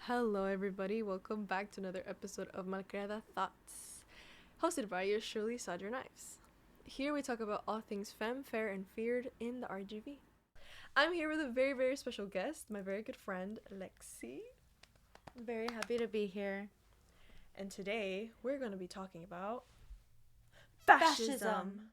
Hello, everybody. Welcome back to another episode of Malcriada Thoughts, hosted by yours truly, Zadria Knives. Here we talk about all things femme, fair, and feared in the RGV. I'm here with a very, very special guest, my very good friend, Lexi. I'm very happy to be here. And today we're going to be talking about fascism.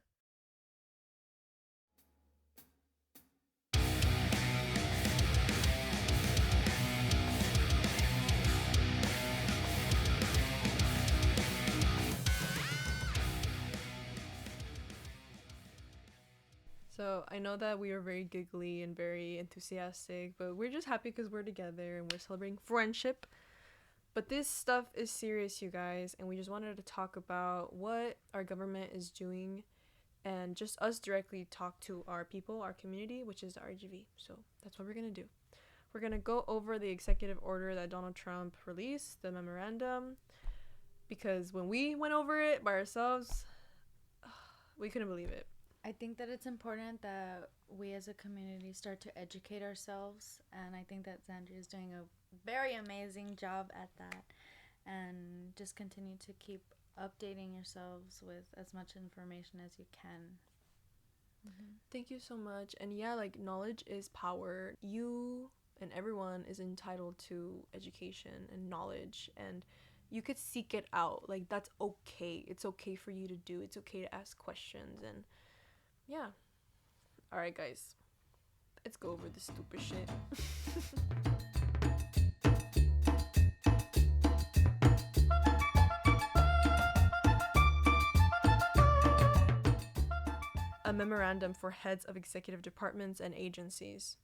So I know that we are very giggly and very enthusiastic, but we're just happy because we're together and we're celebrating friendship. But this stuff is serious, you guys, and we just wanted to talk about what our government is doing and just us directly talk to our people, our community, which is the RGV. So that's what we're going to do. We're going to go over the executive order that Donald Trump released, the memorandum, because when we went over it by ourselves, we couldn't believe it. I think that it's important that we as a community start to educate ourselves, and I think that Zadria is doing a very amazing job at that. And just continue to keep updating yourselves with as much information as you can. Thank you so much. And yeah, like knowledge is power. You and everyone is entitled to education and knowledge, and you could seek it out. Like that's okay. It's okay for you to do. It's okay to ask questions and yeah. All right, guys. Let's go over this stupid shit. A memorandum for heads of executive departments and agencies.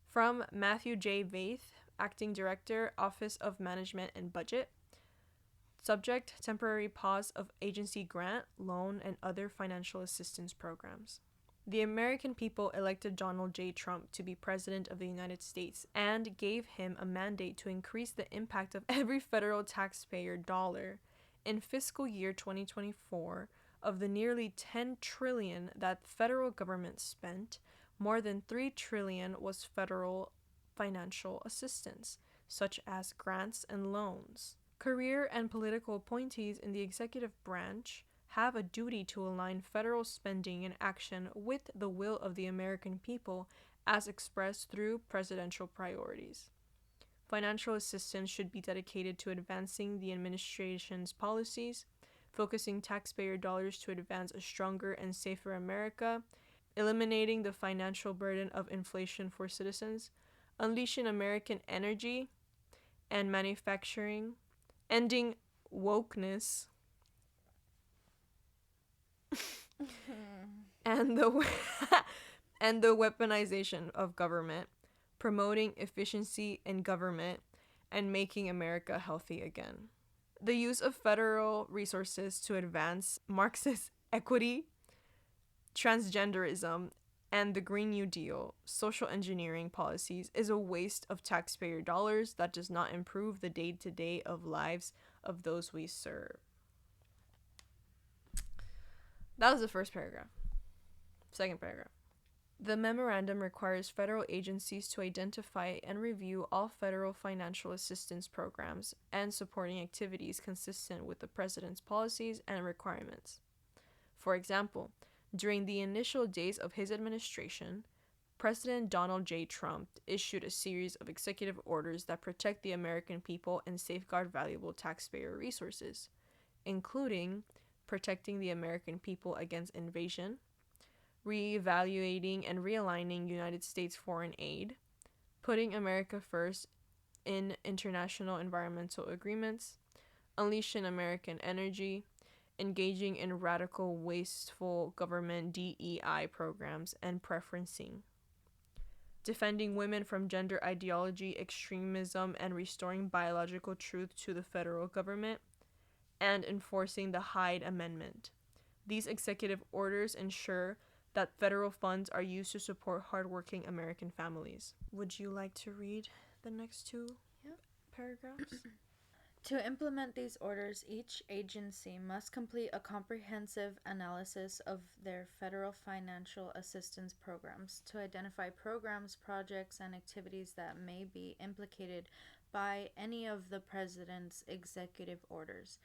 From Matthew J. Vaith, Acting Director, Office of Management and Budget. Subject: temporary pause of agency grant, loan, and other financial assistance programs. The American people elected Donald J. Trump to be President of the United States and gave him a mandate to increase the impact of every federal taxpayer dollar in fiscal year 2024. Of the nearly $10 trillion that the federal government spent, more than $3 trillion was federal financial assistance, such as grants and loans. Career and political appointees in the executive branch have a duty to align federal spending and action with the will of the American people as expressed through presidential priorities. Financial assistance should be dedicated to advancing the administration's policies, focusing taxpayer dollars to advance a stronger and safer America, eliminating the financial burden of inflation for citizens, unleashing American energy and manufacturing, ending wokeness, and the and the weaponization of government, promoting efficiency in government, and making America healthy again. The use of federal resources to advance Marxist equity, transgenderism, and the Green New Deal, social engineering policies is a waste of taxpayer dollars that does not improve the day-to-day of lives of those we serve. That was the first paragraph. Second paragraph. The memorandum requires federal agencies to identify and review all federal financial assistance programs and supporting activities consistent with the president's policies and requirements. For example, during the initial days of his administration, President Donald J. Trump issued a series of executive orders that protect the American people and safeguard valuable taxpayer resources, including protecting the American people against invasion, reevaluating and realigning United States foreign aid, putting America first in international environmental agreements, unleashing American energy, engaging in radical, wasteful government DEI programs, and preferencing, defending women from gender ideology, extremism, and restoring biological truth to the federal government, and enforcing the Hyde Amendment. These executive orders ensure that federal funds are used to support hardworking American families. Would you like to read the next two paragraphs? To implement these orders, each agency must complete a comprehensive analysis of their federal financial assistance programs to identify programs, projects, and activities that may be implicated by any of the President's executive orders.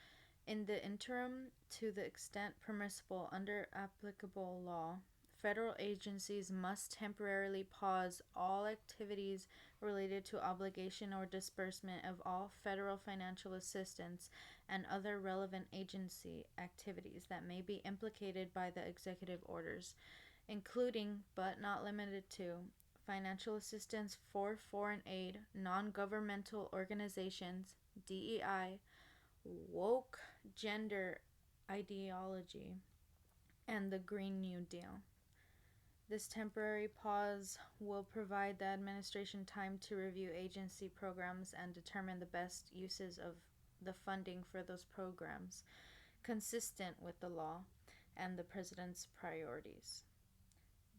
In the interim, to the extent permissible under applicable law, federal agencies must temporarily pause all activities related to obligation or disbursement of all federal financial assistance and other relevant agency activities that may be implicated by the executive orders, including but not limited to financial assistance for foreign aid, non-governmental organizations, DEI, woke gender ideology, and the Green New Deal. This temporary pause will provide the administration time to review agency programs and determine the best uses of the funding for those programs, consistent with the law and the President's priorities.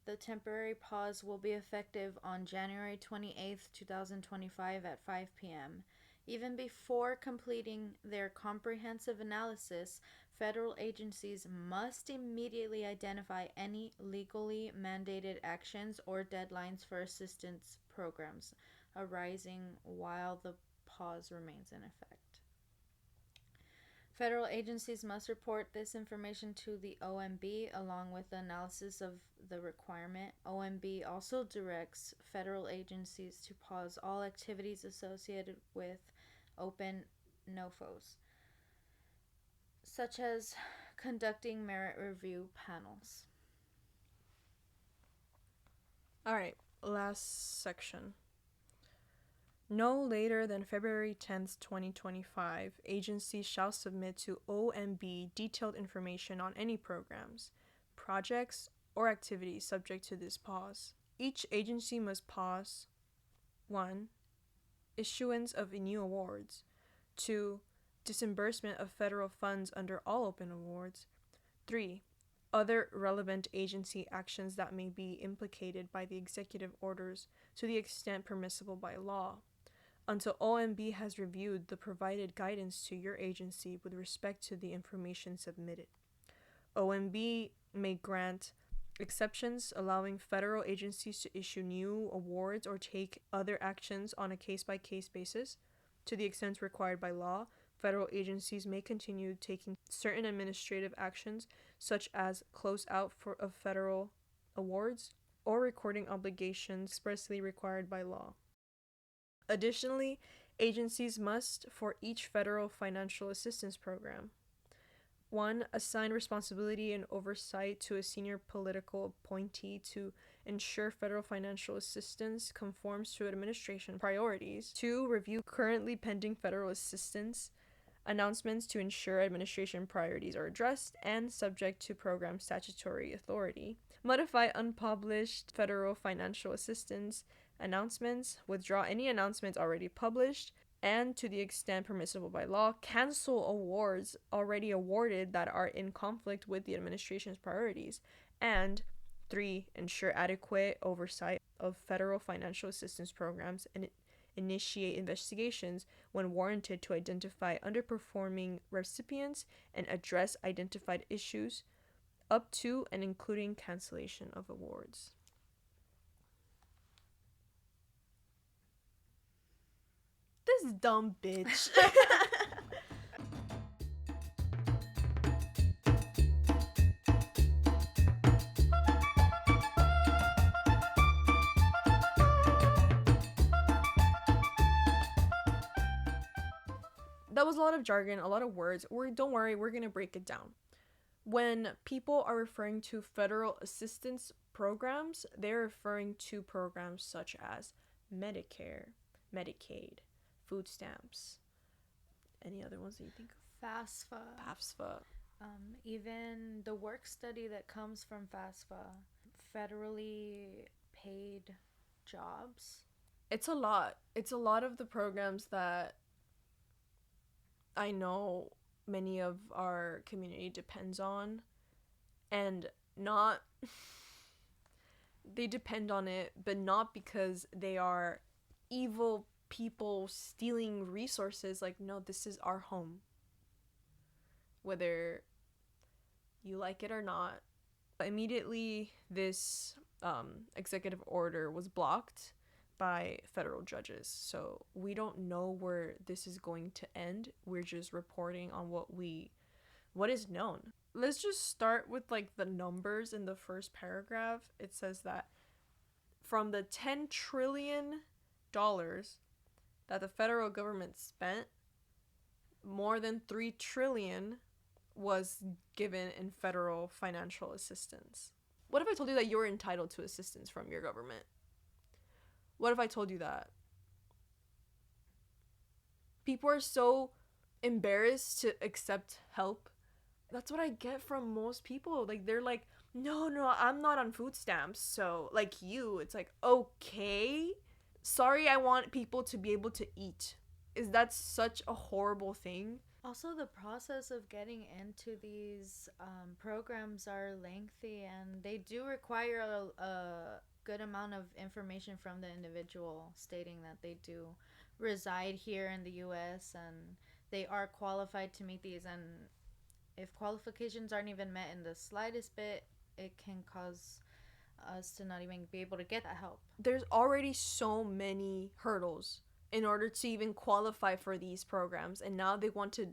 The temporary pause will be effective on January 28th, 2025 at 5 p.m. Even before completing their comprehensive analysis, federal agencies must immediately identify any legally mandated actions or deadlines for assistance programs arising while the pause remains in effect. Federal agencies must report this information to the OMB along with the analysis of the requirement. OMB also directs federal agencies to pause all activities associated with open NOFOs, such as conducting merit review panels. All right, last section. No later than February 10th, 2025, agencies shall submit to OMB detailed information on any programs, projects, or activities subject to this pause. Each agency must pause 1. Issuance of new awards, 2. Disbursement of federal funds under all open awards, 3. Other relevant agency actions that may be implicated by the executive orders to the extent permissible by law, until OMB has reviewed the provided guidance to your agency with respect to the information submitted. OMB may grant exceptions allowing federal agencies to issue new awards or take other actions on a case-by-case basis. To the extent required by law, federal agencies may continue taking certain administrative actions, such as close out of federal awards or recording obligations expressly required by law. Additionally, agencies must, for each federal financial assistance program, 1. Assign responsibility and oversight to a senior political appointee to ensure federal financial assistance conforms to administration priorities. 2. Review currently pending federal assistance announcements to ensure administration priorities are addressed and subject to program statutory authority. Modify unpublished federal financial assistance announcements, withdraw any announcements already published, and to the extent permissible by law, cancel awards already awarded that are in conflict with the administration's priorities. And 3. Ensure adequate oversight of federal financial assistance programs and initiate investigations when warranted to identify underperforming recipients and address identified issues up to and including cancellation of awards. This dumb bitch. That was a lot of jargon, a lot of words. Don't worry, we're going to break it down. When people are referring to federal assistance programs, they're referring to programs such as Medicare, Medicaid, food stamps, any other ones that you think of? FAFSA. Even the work study that comes from FAFSA, federally paid jobs. It's a lot. It's a lot of the programs that I know many of our community depends on, and not they depend on it, but not because they are evil people stealing resources. Like, no, this is our home. Whether you like it or not. Immediately, this executive order was blocked by federal judges. So we don't know where this is going to end. We're just reporting on what is known. Let's just start with like the numbers in the first paragraph. It says that from the $10 trillion that the federal government spent, more than 3 trillion was given in federal financial assistance. What if I told you that you're entitled to assistance from your government? What if I told you that? People are so embarrassed to accept help. That's what I get from most people. Like, they're like, no, I'm not on food stamps. So, like you, it's like, okay. Sorry, I want people to be able to eat. Is that such a horrible thing? Also, the process of getting into these programs are lengthy, and they do require a good amount of information from the individual stating that they do reside here in the U.S. and they are qualified to meet these. And if qualifications aren't even met in the slightest bit, it can cause us to not even be able to get that help. There's already so many hurdles in order to even qualify for these programs, and now they want to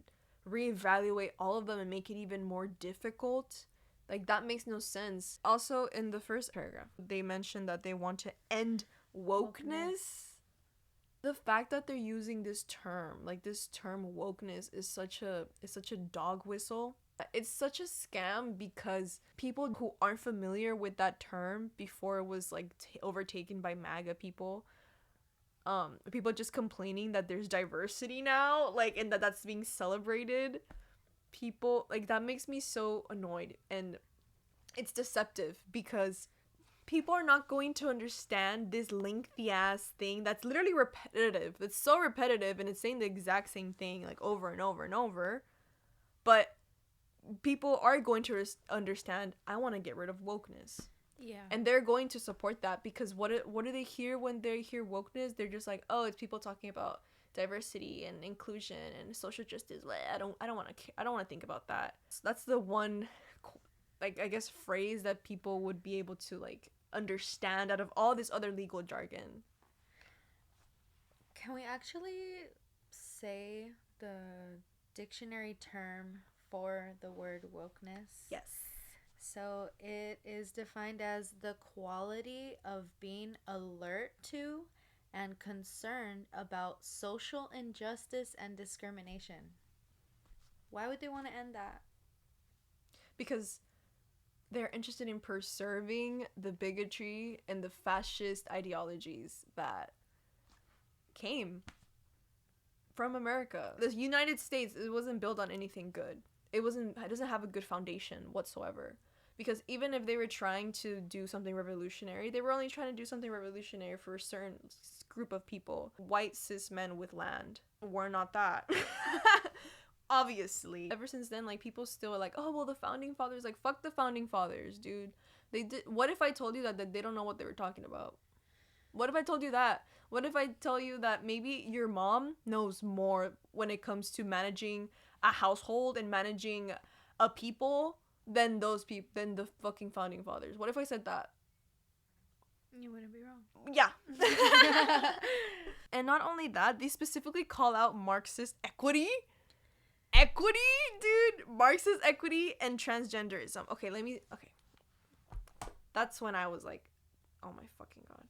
reevaluate all of them and make it even more difficult. Like, that makes no sense. Also, in the first paragraph, they mentioned that they want to end wokeness. The fact that they're using this term, like this term wokeness, is such a dog whistle. It's such a scam because people who aren't familiar with that term before it was like overtaken by MAGA people, people just complaining that there's diversity now, like, and that's being celebrated. People, like, that makes me so annoyed, and it's deceptive because people are not going to understand this lengthy ass thing that's literally repetitive. It's so repetitive, and it's saying the exact same thing like over and over and over. But people are going to understand, I want to get rid of wokeness. Yeah. And they're going to support that because what do they hear when they hear wokeness? They're just like, oh, it's people talking about diversity and inclusion and social justice. I don't want to think about that. So that's the one, like, I guess, phrase that people would be able to like understand out of all this other legal jargon. Can we actually say the dictionary term for the word wokeness? Yes. So it is defined as the quality of being alert to and concerned about social injustice and discrimination. Why would they want to end that? Because they're interested in preserving the bigotry and the fascist ideologies that came from America. The United States, it wasn't built on anything good. It doesn't have a good foundation whatsoever. Because even if they were trying to do something revolutionary, they were only trying to do something revolutionary for a certain group of people. White cis men with land. We're not that. Obviously. Ever since then, like, people still are like, oh, well, the founding fathers, like, fuck the founding fathers, dude. They did. What if I told you that they don't know what they were talking about? What if I told you that? What if I tell you that maybe your mom knows more when it comes to managing a household and managing a people than than the fucking founding fathers? What if I said that? You wouldn't be wrong. Yeah. And not only that, they specifically call out Marxist equity, dude. Marxist equity and transgenderism. Okay. That's when I was like, oh my fucking god.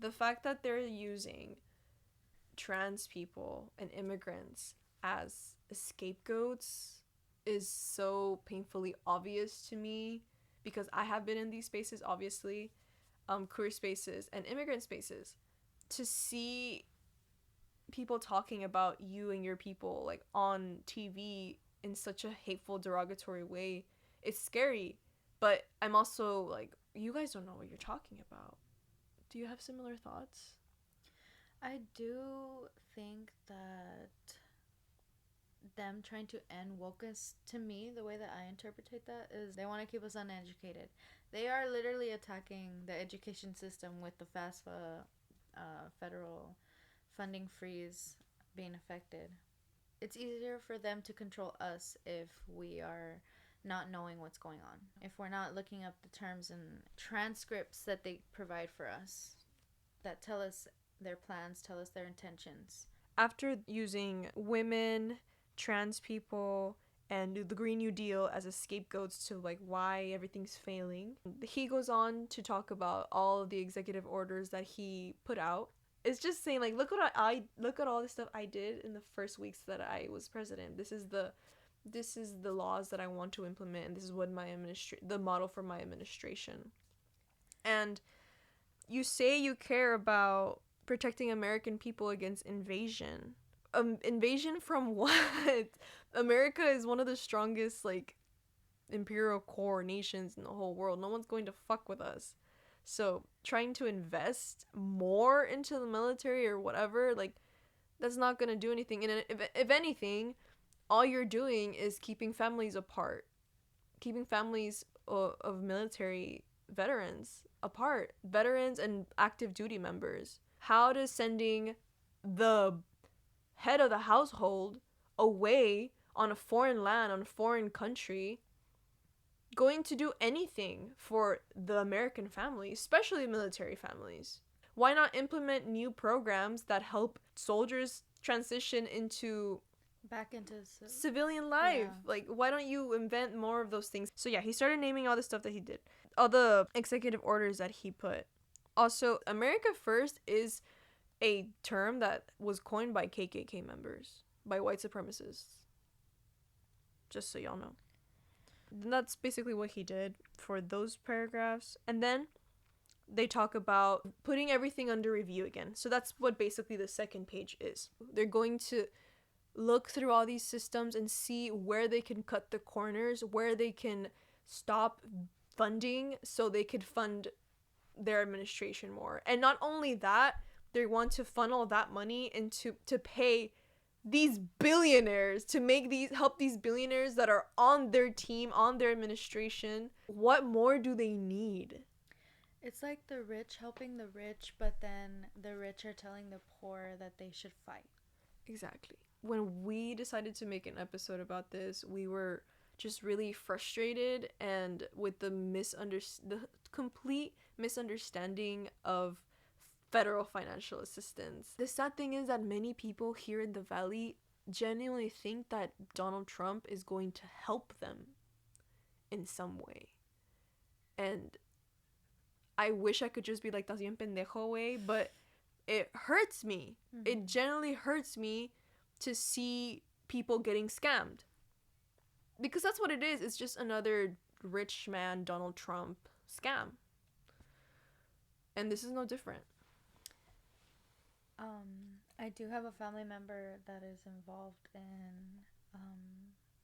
The fact that they're using trans people and immigrants as scapegoats is so painfully obvious to me, because I have been in these spaces, obviously, queer spaces and immigrant spaces. To see people talking about you and your people, like, on TV in such a hateful, derogatory way, it's scary. But I'm also like, you guys don't know what you're talking about. Do you have similar thoughts? I do think that them trying to end wokeness, to me, the way that I interpret that is they want to keep us uneducated. They are literally attacking the education system with the FAFSA federal funding freeze being affected. It's easier for them to control us if we are not knowing what's going on. If we're not looking up the terms and transcripts that they provide for us that tell us their plans, tell us their intentions. After using women, trans people, and the Green New Deal as a scapegoats to like why everything's failing, he goes on to talk about all of the executive orders that he put out. It's just saying like, look what I look at all the stuff I did in the first weeks that I was president. This is the laws that I want to implement, and this is what the model for my administration. And you say you care about protecting American people against invasion. Invasion from what? America is one of the strongest like imperial core nations in the whole world. No one's going to fuck with us. So trying to invest more into the military or whatever, like that's not gonna do anything. And if anything, all you're doing is keeping families apart, keeping families of military veterans apart, veterans and active duty members. How does sending the head of the household away on a foreign land, on a foreign country, going to do anything for the American family, especially military families? Why not implement new programs that help soldiers transition into Back into civilian life? Yeah. Like, why don't you invent more of those things? So yeah, he started naming all the stuff that he did, all the executive orders that he put. Also, America First is a term that was coined by KKK members, by white supremacists. Just so y'all know. And that's basically what he did for those paragraphs. And then they talk about putting everything under review again. So that's what basically the second page is. They're going to look through all these systems and see where they can cut the corners, where they can stop funding so they could fund their administration more. And not only that, they want to funnel that money into to pay these billionaires, to make these help these billionaires that are on their team, on their administration. What more do they need? It's like the rich helping the rich, but then the rich are telling the poor that they should fight. Exactly. When we decided to make an episode about this, we were just really frustrated and with the complete misunderstanding of federal financial assistance. The sad thing is that many people here in the Valley genuinely think that Donald Trump is going to help them in some way. And I wish I could just be like, "Estás bien pendejo, way," but it hurts me. Mm-hmm. It genuinely hurts me to see people getting scammed. Because that's what it is. It's just another rich man Donald Trump scam. And this is no different. I do have a family member that is involved in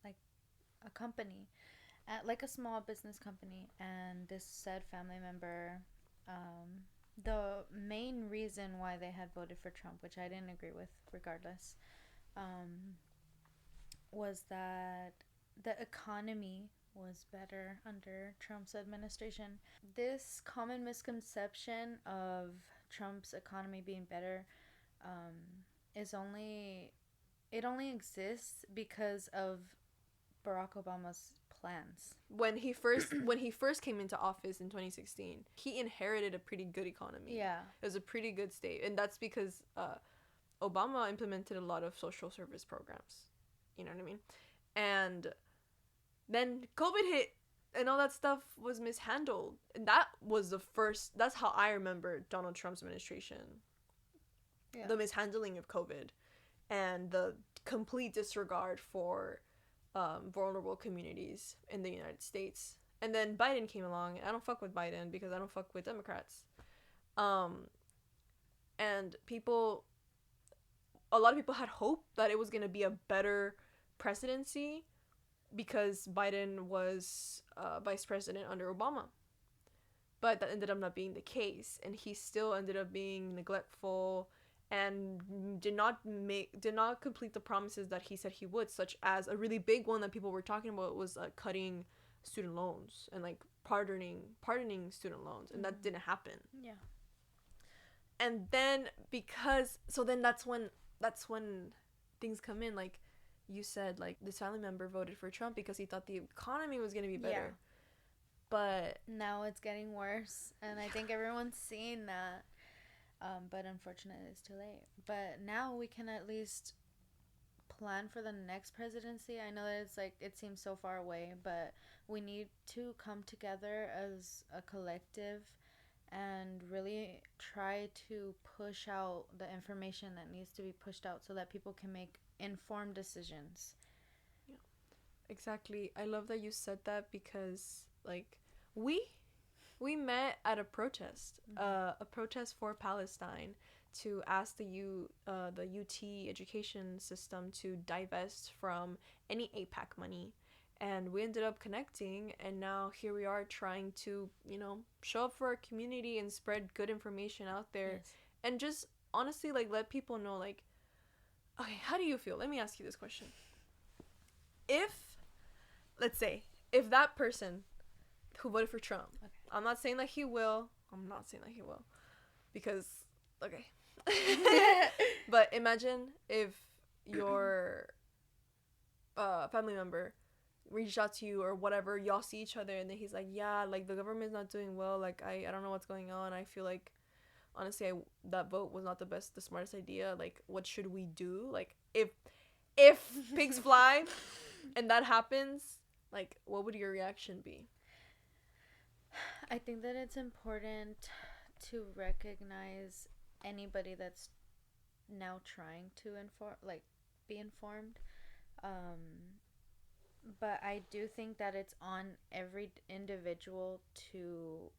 like a company, like a small business company, and this said family member, the main reason why they had voted for Trump, which I didn't agree with regardless, was that the economy was better under Trump's administration. This common misconception of Trump's economy being better it only exists because of Barack Obama's plans. When he first came into office in 2016, he inherited a pretty good economy. Yeah, it was a pretty good state, and that's because Obama implemented a lot of social service programs. You know what I mean? And then COVID hit, and all that stuff was mishandled, and that's how I remember Donald Trump's administration. Yeah. The mishandling of COVID and the complete disregard for vulnerable communities in the United States. And then Biden came along. I don't fuck with Biden because I don't fuck with Democrats. And a lot of people had hope that it was going to be a better presidency because Biden was vice president under Obama. But that ended up not being the case, and he still ended up being neglectful and did not complete the promises that he said he would, such as a really big one that people were talking about was cutting student loans and like pardoning student loans, and that didn't happen. Yeah. And then that's when things come in, like you said, like this family member voted for Trump because he thought the economy was going to be better. Yeah. But Now it's getting worse, and I think everyone's seeing that. But unfortunately, it's too late. But now we can at least plan for the next presidency. I know that it's like it seems so far away, but we need to come together as a collective and really try to push out the information that needs to be pushed out so that people can make informed decisions. yeah, exactly. I love that you said that because like we we met at a protest for Palestine, to ask the UT education system to divest from any APAC money, and we ended up connecting, and now here we are trying to show up for our community and spread good information out there, Yes. and just honestly like let people know, like, okay, how do you feel? Let me ask you this question: if, let's say, if that person who voted for Trump. Okay. I'm not saying that he will. I'm not saying that he will. Because, okay. But imagine if your family member reached out to you or whatever, y'all see each other, and then he's like, yeah, like, the government's not doing well. Like, I don't know what's going on. I feel like, honestly, that vote was not the smartest idea. Like, what should we do? Like, if pigs fly and that happens, like, what would your reaction be? I think that it's important to recognize anybody that's now trying to be informed. Um, but I do think that it's on every individual to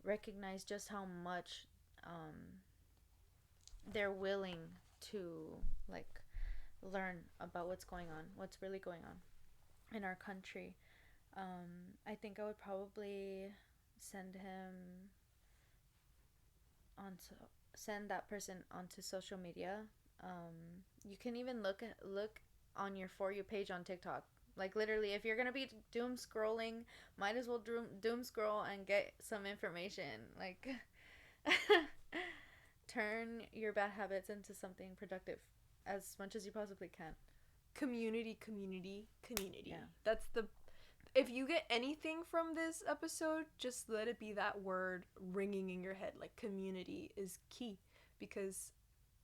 recognize just how much um, they're willing to like learn about what's going on, what's really going on in our country. I think I would probably send him on send that person onto social media. You can even look on your For You page on TikTok. Like literally, if you're gonna be doom scrolling, might as well doom scroll and get some information. Like, turn your bad habits into something productive as much as you possibly can. Community, community, community. Yeah. That's the If you get anything from this episode, just let it be that word ringing in your head. Like, community is key, because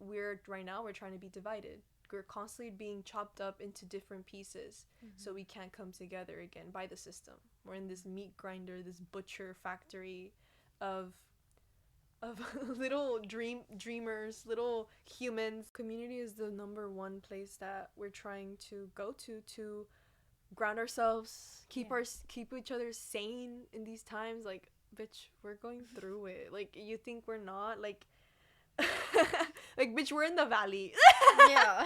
we're trying to be divided. We're constantly being chopped up into different pieces, so we can't come together again by the system. We're in this meat grinder, this butcher factory of little dreamers, little humans. Community is the number one place that we're trying to go to ground ourselves, keep each other sane in these times. Like, bitch, we're going through it. Like, you think we're not? Like, like, bitch, we're in the valley. Yeah.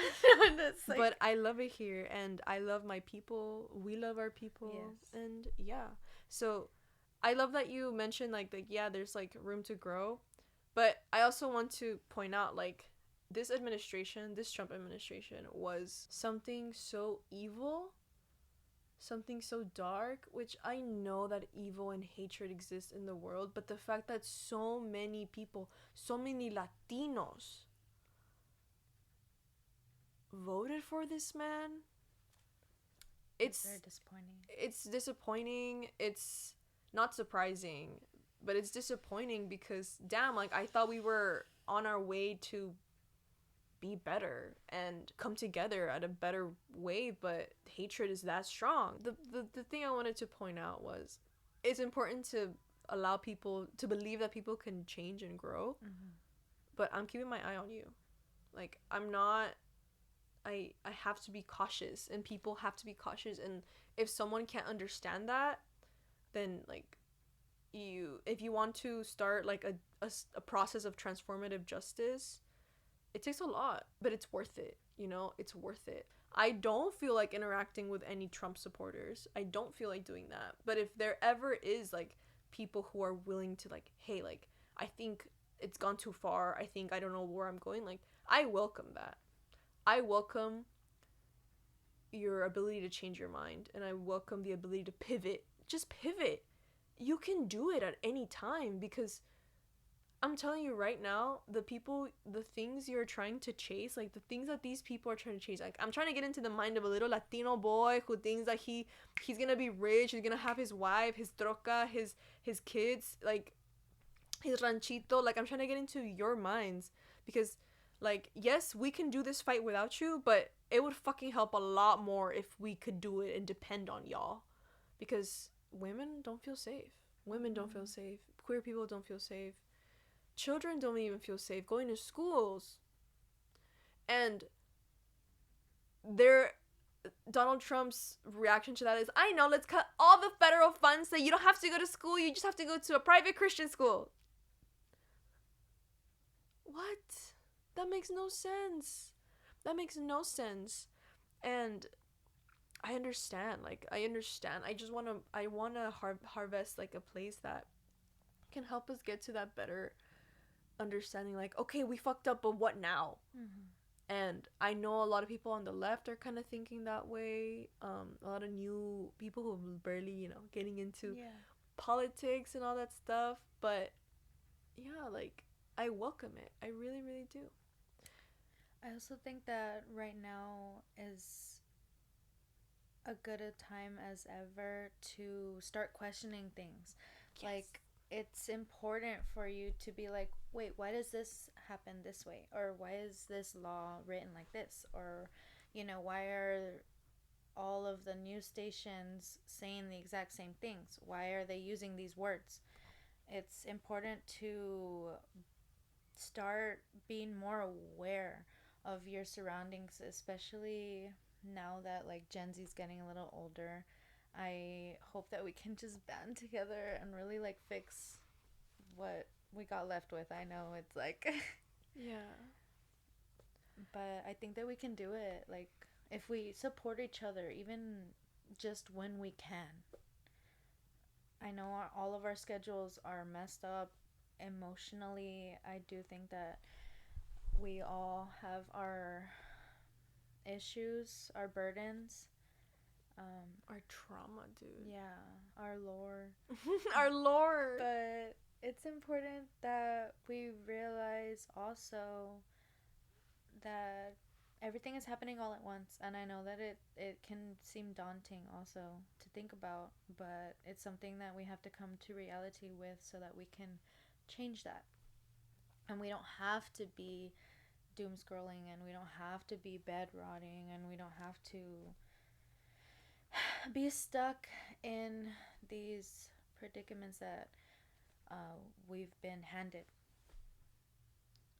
That's like... But I love it here, and I love my people. We love our people. Yes. And yeah. So I love that you mentioned like yeah, there's like room to grow. But I also want to point out, like, this Trump administration, was something so evil, something so dark, which I know that evil and hatred exists in the world, but the fact that so many people, so many Latinos voted for this man, It's very disappointing. It's disappointing. It's not surprising, but it's disappointing because, damn, like, I thought we were on our way to be better and come together at a better way, but hatred is that strong. The thing I wanted to point out was, it's important to allow people to believe that people can change and grow, but I'm keeping my eye on you. Like, I'm not... I have to be cautious, and people have to be cautious, and if someone can't understand that, then, like, if you want to start like a process of transformative justice, it takes a lot, but it's worth it. It's worth it. I don't feel like interacting with any Trump supporters. I don't feel like doing that. But if there ever is like people who are willing to, like, hey, like, I think it's gone too far, I don't know where I'm going, like, I welcome that. I welcome your ability to change your mind, and I welcome the ability to pivot. Just pivot. You can do it at any time, because I'm telling you right now, the things you're trying to chase, like the things that these people are trying to chase, like I'm trying to get into the mind of a little Latino boy who thinks that he's gonna be rich, he's gonna have his wife, his troca, his kids, like his ranchito. Like I'm trying to get into your minds because, like, yes, we can do this fight without you, but it would fucking help a lot more if we could do it and depend on y'all, because women don't feel safe. Women don't feel safe. Queer people don't feel safe. Children don't even feel safe going to schools. And their Donald Trump's reaction to that is, I know, let's cut all the federal funds so you don't have to go to school, you just have to go to a private Christian school. What? That makes no sense. That makes no sense. And I understand. I want to harvest like a place that can help us get to that better understanding, like, okay, we fucked up, but what now? And I know a lot of people on the left are kind of thinking that way. A lot of new people who are barely, getting into politics and all that stuff. But yeah, like, I welcome it. I really, really do. I also think that right now is a good a time as ever to start questioning things. Yes. Like, it's important for you to be like, wait, why does this happen this way? Or why is this law written like this? Or, why are all of the news stations saying the exact same things? Why are they using these words? It's important to start being more aware of your surroundings, especially now that like Gen Z's getting a little older. I hope that we can just band together and really like fix what we got left with. I know it's like yeah, but I think that we can do it, like if we support each other even just when we can. I know all of our schedules are messed up emotionally. I do think that we all have our issues, our burdens, our trauma, dude. yeah, our lore. Our lore. But it's important that we realize also that everything is happening all at once, and I know that it can seem daunting also to think about, but it's something that we have to come to reality with so that we can change that. And we don't have to be doom scrolling, and we don't have to be bed rotting, and we don't have to be stuck in these predicaments that we've been handed.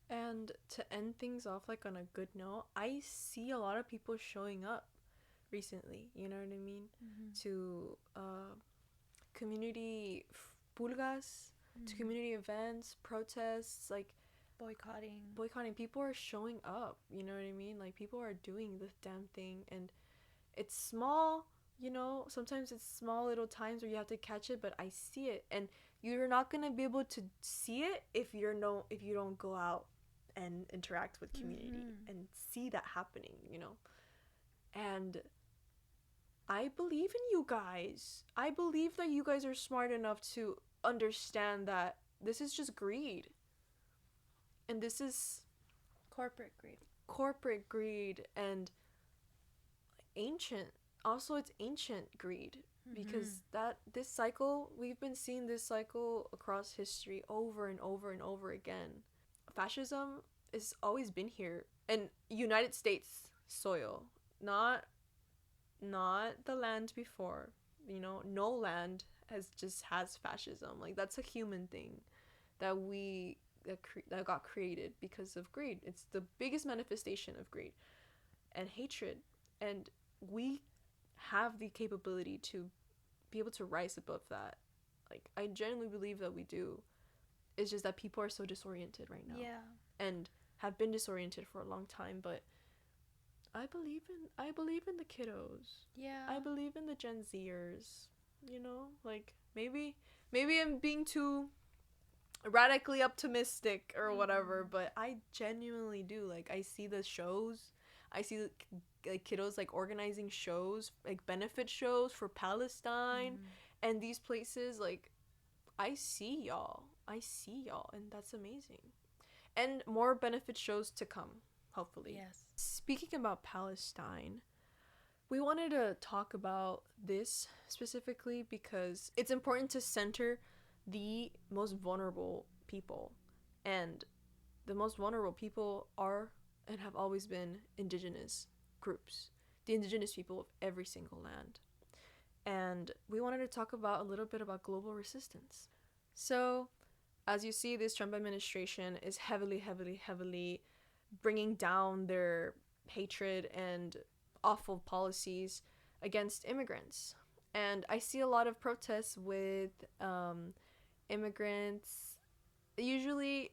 And to end things off like on a good note, I see a lot of people showing up recently, you know what I mean? To community pulgas, to community events, protests, like boycotting. People are showing up, you know what I mean? Like, people are doing this damn thing, and it's small, sometimes it's small little times where you have to catch it, but I see it. And you're not gonna be able to see it if you don't go out and interact with community and see that happening, and I believe in you guys. I believe that you guys are smart enough to understand that this is just greed, and this is Corporate greed, and ancient, also it's ancient greed, because this cycle, we've been seeing this cycle across history over and over and over again. Fascism has always been here, and United States soil, not the land before. No land has fascism. Like, that's a human thing that that got created because of greed. It's the biggest manifestation of greed and hatred, and we have the capability to be able to rise above that. Like, I genuinely believe that we do. It's just that people are so disoriented right now. Yeah. And have been disoriented for a long time, but I believe in the kiddos. Yeah. I believe in the Gen Zers. Like, maybe I'm being too radically optimistic or whatever, but I genuinely do. Like, I see the shows. I see like kiddos like organizing shows, like benefit shows for Palestine and these places. Like, I see y'all. I see y'all, and that's amazing. And more benefit shows to come, hopefully. Yes. Speaking about Palestine, we wanted to talk about this specifically because it's important to center the most vulnerable people. And the most vulnerable people are and have always been indigenous groups, the indigenous people of every single land. And we wanted to talk about a little bit about global resistance. So, as you see, this Trump administration is heavily bringing down their hatred and awful policies against immigrants. And I see a lot of protests with immigrants. Usually,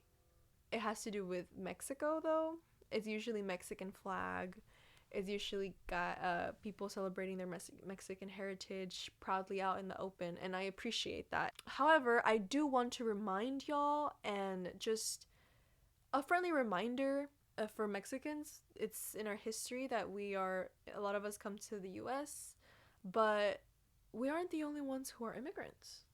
it has to do with Mexico, though. It's usually Mexican flag. It's usually got people celebrating their Mexican heritage proudly out in the open, and I appreciate that. However, I do want to remind y'all, and just a friendly reminder for Mexicans, it's in our history that a lot of us come to the US, but we aren't the only ones who are immigrants.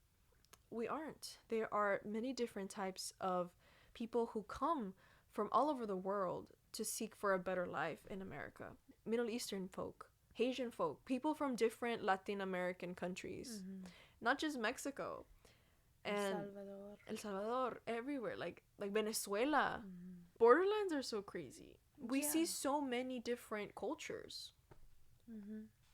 We aren't. There are many different types of people who come from all over the world to seek for a better life in America. Middle Eastern folk, Haitian folk, people from different Latin American countries, not just Mexico. And El Salvador, everywhere, like Venezuela. Borderlands are so crazy. We see so many different cultures.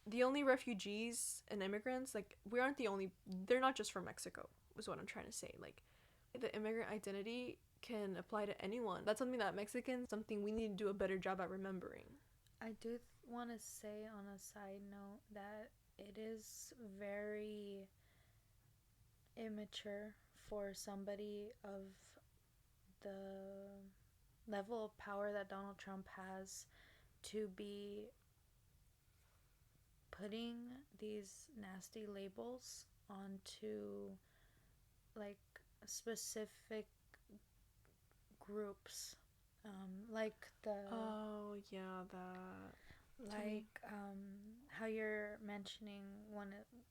The only refugees and immigrants, like, we aren't the only, they're not just from Mexico, is what I'm trying to say. Like, the immigrant identity can apply to anyone. That's something that Mexicans, something we need to do a better job at remembering. I do want to say on a side note that it is very immature for somebody of the level of power that Donald Trump has to be putting these nasty labels onto like specific groups, like the how you're mentioning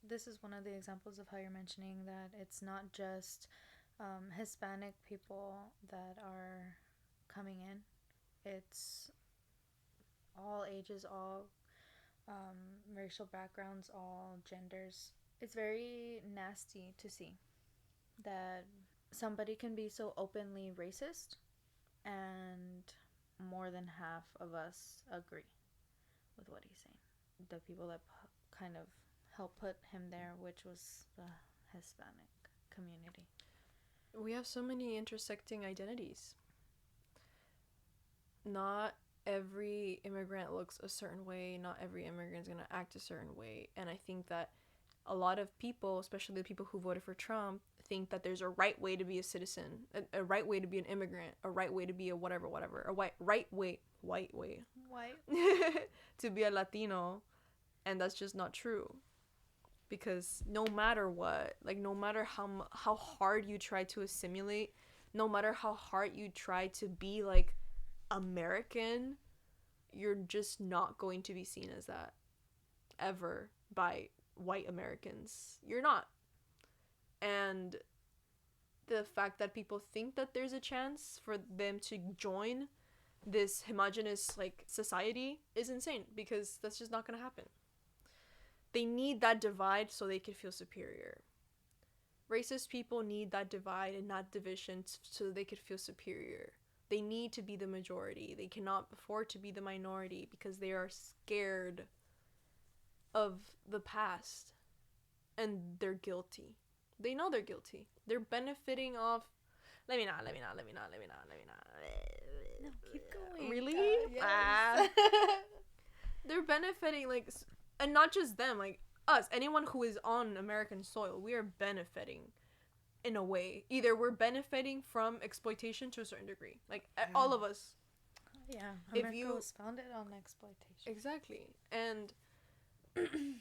this is one of the examples of how you're mentioning that it's not just Hispanic people that are coming in, it's all ages, all racial backgrounds, all genders. It's very nasty to see that somebody can be so openly racist and more than half of us agree with what he's saying. The people that kind of helped put him there, which was the Hispanic community. We have so many intersecting identities. Not every immigrant looks a certain way. Not every immigrant is going to act a certain way. And I think that a lot of people, especially the people who voted for Trump, think that there's a right way to be a citizen, a right way to be an immigrant, a right way to be a whatever, a white way to be a Latino, and that's just not true. Because no matter what, like, no matter how hard you try to assimilate, no matter how hard you try to be like American, you're just not going to be seen as that ever by white Americans. You're not. And the fact that people think that there's a chance for them to join this homogenous like society is insane, because that's just not going to happen. They need that divide so they can feel superior. Racist people need that divide and that division so they could feel superior. They need to be the majority. They cannot afford to be the minority because they are scared of the past and they're guilty. They know they're guilty. They're benefiting off. Let me not. No, keep going. Really? Yes. They're benefiting, like, and not just them, like us, anyone who is on American soil, we are benefiting in a way. Either we're benefiting from exploitation to a certain degree, like all of us. Yeah, America was founded on exploitation. Exactly. And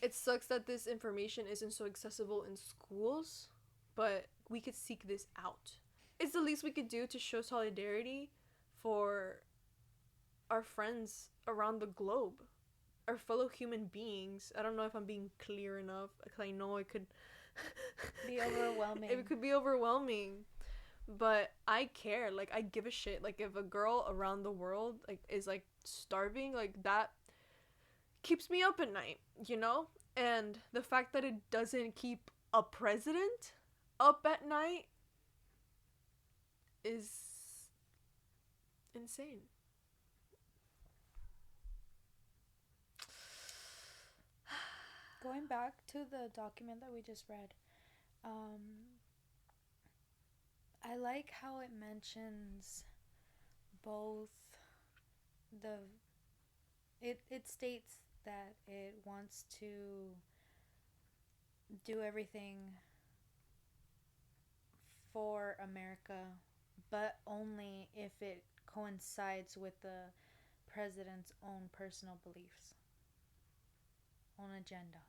it sucks that this information isn't so accessible in schools, but we could seek this out. It's the least we could do to show solidarity for our friends around the globe, our fellow human beings. I don't know if I'm being clear enough, because I know it could be overwhelming. It could be overwhelming. but I care. Like, I give a shit. Like, if a girl around the world like is like starving, like that keeps me up at night, you know? And the fact that it doesn't keep a president up at night is insane. Going back to the document that we just read, um, I like how it mentions both the it states that it wants to do everything for America, but only if it coincides with the president's own personal beliefs, own agenda.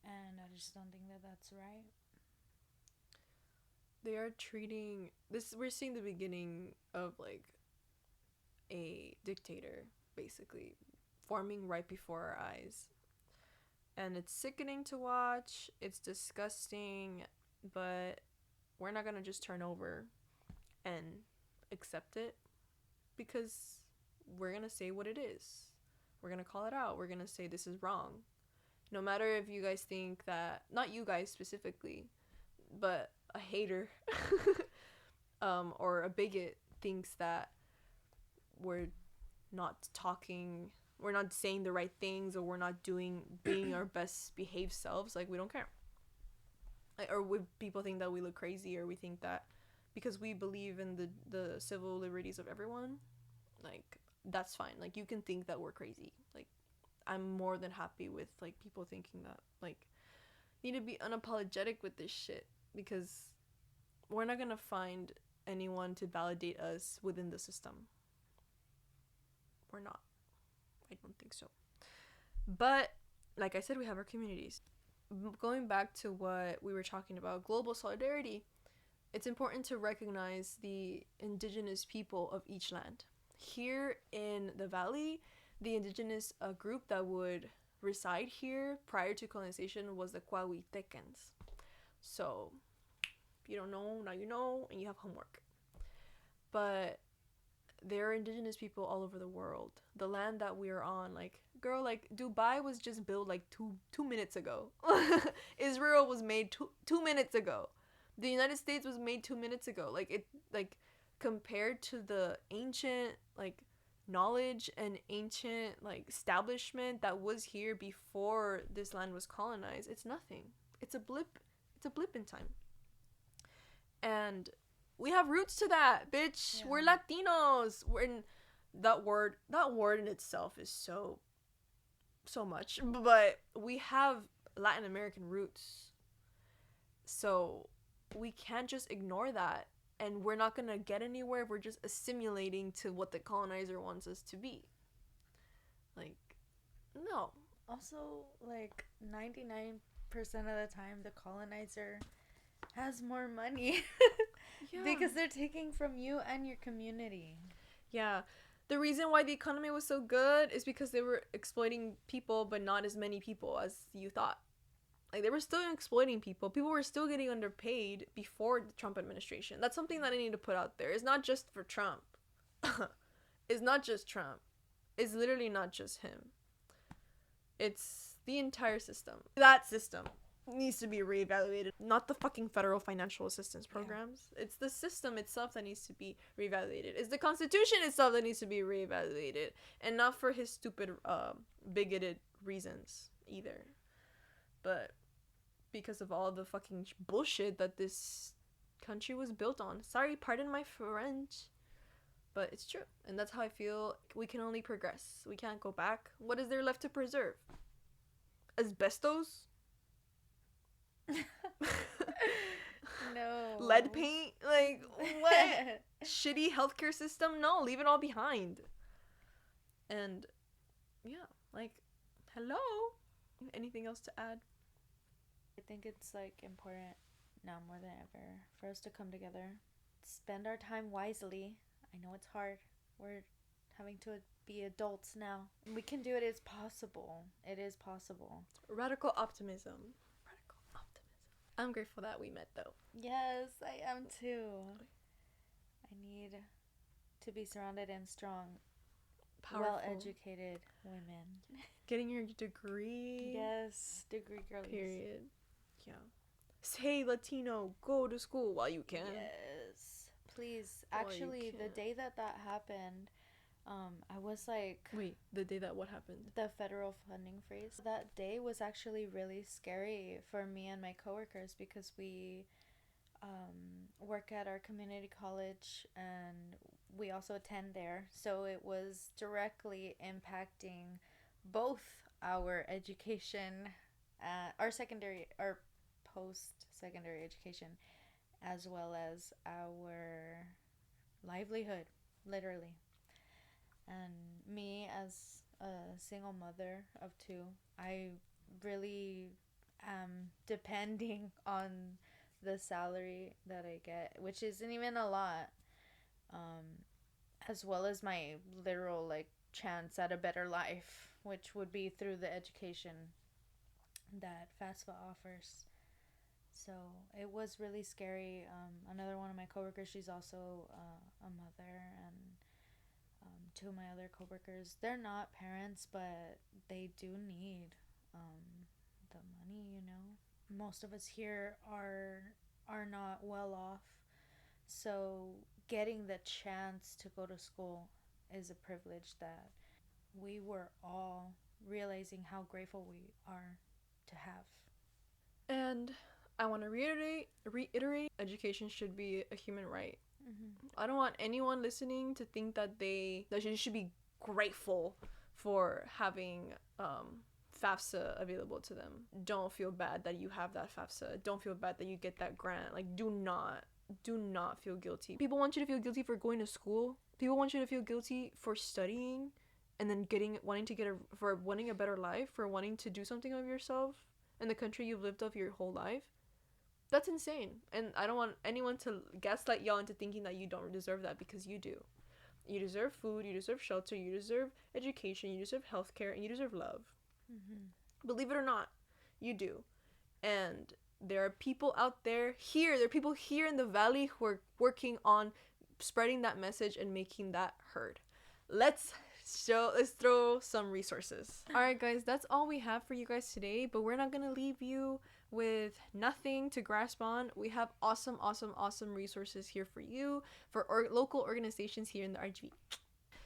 And I just don't think that that's right. They are treating this, we're seeing the beginning of like a dictator basically forming right before our eyes. And it's sickening to watch, it's disgusting, but we're not going to just turn over and accept it, because we're going to say what it is. We're going to call it out. We're going to say this is wrong. No matter if you guys think that, not you guys specifically, but a hater or a bigot thinks that we're not talking, we're not saying the right things, or we're not being our best behaved selves, like, we don't care. Like, or would people think that we look crazy, or we think that because we believe in the civil liberties of everyone, like, that's fine. Like, you can think that we're crazy. Like, I'm more than happy with like people thinking that. Like, need to be unapologetic with this shit, because we're not gonna find anyone to validate us within the system. We're not. I don't think so. But like I said, we have our communities. Going back to what we were talking about, global solidarity, it's important to recognize the indigenous people of each land. Here in the valley, the indigenous group that would reside here prior to colonization was the Coahuiltecans. So, if you don't know, now you know, and you have homework. But there are indigenous people all over the world. The land that we are on, like, girl, like, Dubai was just built like two minutes ago. Israel was made two minutes ago. The United States was made 2 minutes ago. Like, it, like, compared to the ancient like knowledge and ancient like establishment that was here before this land was colonized, it's nothing. It's a blip. It's a blip in time. And we have roots to that, bitch. Yeah. We're Latinos. We're in that word. That word in itself is so much. But we have Latin American roots. So we can't just ignore that. And we're not gonna get anywhere if we're just assimilating to what the colonizer wants us to be. Like, no. Also, like 99% of the time, the colonizer has more money. Yeah. Because they're taking from you and your community. Yeah. The reason why the economy was so good is because they were exploiting people, but not as many people as you thought. Like, they were still exploiting people. People were still getting underpaid before the Trump administration. That's something that I need to put out there. It's not just for Trump. It's not just Trump. It's literally not just him. It's the entire system. That system needs to be reevaluated. Not the fucking federal financial assistance programs. Yeah. It's the system itself that needs to be reevaluated. It's the Constitution itself that needs to be reevaluated. And not for his stupid, bigoted reasons either. But because of all the fucking bullshit that this country was built on. Sorry, pardon my French. But it's true. And that's how I feel. We can only progress. We can't go back. What is there left to preserve? Asbestos? No. Lead paint? Like, what? Shitty healthcare system? No, leave it all behind. And, yeah, like, hello? Anything else to add? I think it's, like, important now more than ever for us to come together, spend our time wisely. I know it's hard. We're having to be adults now. We can do it. It's possible. It is possible. Radical optimism. Radical optimism. I'm grateful that we met, though. Yes, I am too. I need to be surrounded in strong, Powerful. well-educated women. Getting your degree. Yes, degree girlies. Period. Yeah. Say Latino, go to school while you can. Yes, please. While you Actually, the can. day that happened, I was like, Wait, the day that what happened? the federal funding freeze. That day was actually really scary for me and my coworkers because we work at our community college and we also attend there. So it was directly impacting both our education, our secondary, our post secondary education, as well as our livelihood, literally. And me, as a single mother of two, I really am depending on the salary that I get, which isn't even a lot, um, as well as my literal like chance at a better life, which would be through the education that FAFSA offers. So it was really scary. Another one of my coworkers, she's also a mother, and two of my other coworkers, they're not parents, but they do need the money. You know, most of us here are not well off, so getting the chance to go to school is a privilege that we were all realizing how grateful we are to have. And I want to reiterate, education should be a human right. Mm-hmm. I don't want anyone listening to think that they should be grateful for having FAFSA available to them. Don't feel bad that you have that FAFSA. Don't feel bad that you get that grant. Like, do not feel guilty. People want you to feel guilty for going to school. People want you to feel guilty for studying and then wanting a better life, for wanting to do something of yourself in the country you've lived of your whole life. That's insane. And I don't want anyone to gaslight y'all into thinking that you don't deserve that, because you do. You deserve food, you deserve shelter, you deserve education, you deserve healthcare, and you deserve love. Mm-hmm. Believe it or not, you do. And there are people out there are people here in the valley who are working on spreading that message and making that heard. Let's throw some resources. All right, guys, that's all we have for you guys today, but we're not going to leave you with nothing to grasp on. We have awesome resources here for you, for local organizations here in the RGV.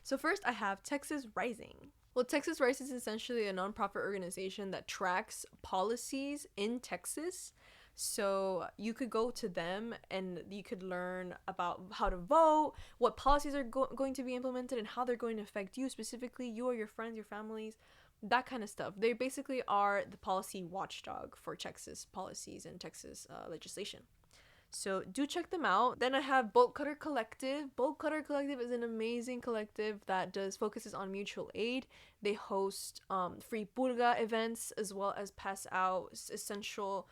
So first, I have Texas Rising. Well, Texas Rising is essentially a nonprofit organization that tracks policies in Texas. So you could go to them and you could learn about how to vote, what policies are going to be implemented, and how they're going to affect you specifically, you or your friends, your families, that kind of stuff. They basically are the policy watchdog for Texas policies and Texas legislation. So do check them out. Then I have Bolt Cutter Collective. Bolt Cutter Collective is an amazing collective that focuses on mutual aid. They host free purga events, as well as pass out essential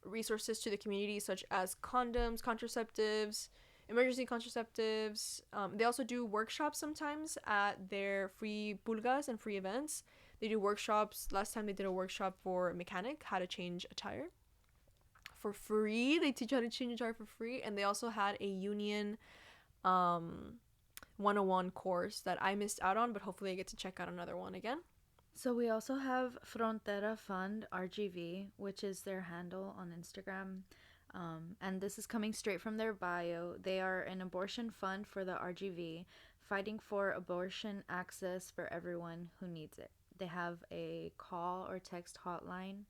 resources to the community, such as condoms, contraceptives, emergency contraceptives. They also do workshops sometimes at their free pulgas and free events. They do workshops. Last time they did a workshop for mechanic, how to change a tire for free. They teach you how to change a tire for free. And they also had a union 101 course that I missed out on, but hopefully I get to check out another one again. So we also have Frontera Fund RGV, which is their handle on Instagram. And this is coming straight from their bio. They are an abortion fund for the RGV, fighting for abortion access for everyone who needs it. They have a call or text hotline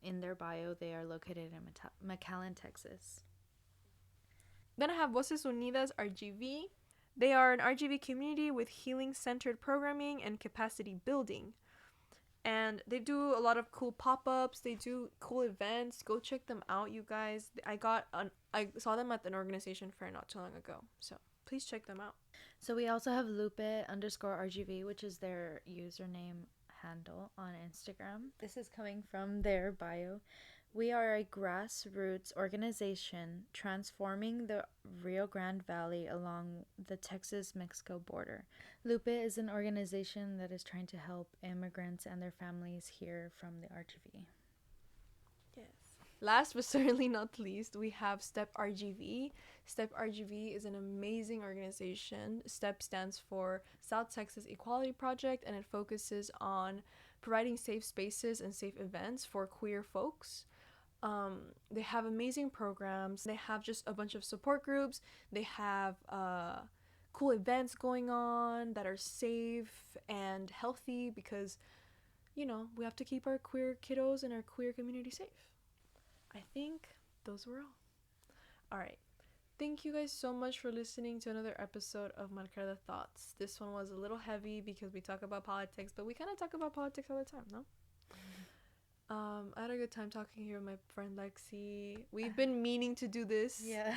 in their bio. They are located in McAllen, Texas. Then I have Voces Unidas RGV. They are an RGV community with healing-centered programming and capacity building. And they do a lot of cool pop-ups. They do cool events. Go check them out, you guys. I saw them at an organization fair not too long ago. So please check them out. So we also have Lupe_RGV, which is their username handle on Instagram. This is coming from their bio. We are a grassroots organization transforming the Rio Grande Valley along the Texas-Mexico border. Lupe is an organization that is trying to help immigrants and their families here from the RGV. Yes. Last but certainly not least, we have STEP RGV. STEP RGV is an amazing organization. STEP stands for South Texas Equality Project, and it focuses on providing safe spaces and safe events for queer folks. They have amazing programs. They have just a bunch of support groups. They have cool events going on that are safe and healthy because, we have to keep our queer kiddos and our queer community safe. I think those were all. All right. Thank you guys so much for listening to another episode of Marcar the Thoughts. This one was a little heavy because we talk about politics, but we kind of talk about politics all the time, no? I had a good time talking here with my friend Lexi. We've been meaning to do this. Yeah.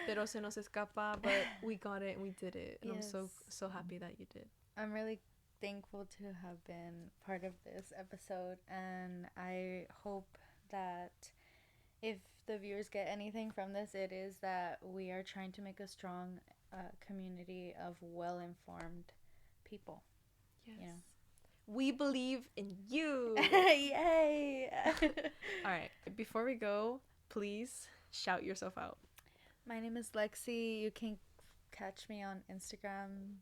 Pero se nos escapa, but we got it and we did it. And Yes. I'm so happy that you did. I'm really thankful to have been part of this episode, and I hope that if the viewers get anything from this, it is that we are trying to make a strong community of well-informed people. Yes. You know. We believe in you. Yay! All right. Before we go, please shout yourself out. My name is Lexi. You can catch me on Instagram,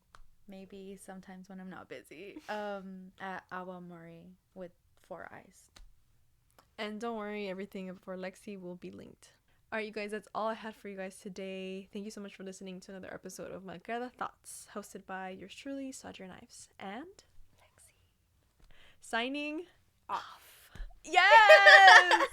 maybe sometimes when I'm not busy, at Awamori with 4 eyes. And don't worry, everything for Lexi will be linked. All right, you guys, that's all I had for you guys today. Thank you so much for listening to another episode of Marcar the Thoughts, hosted by yours truly, Zadria Knives, and Lexi. signing off. Yes!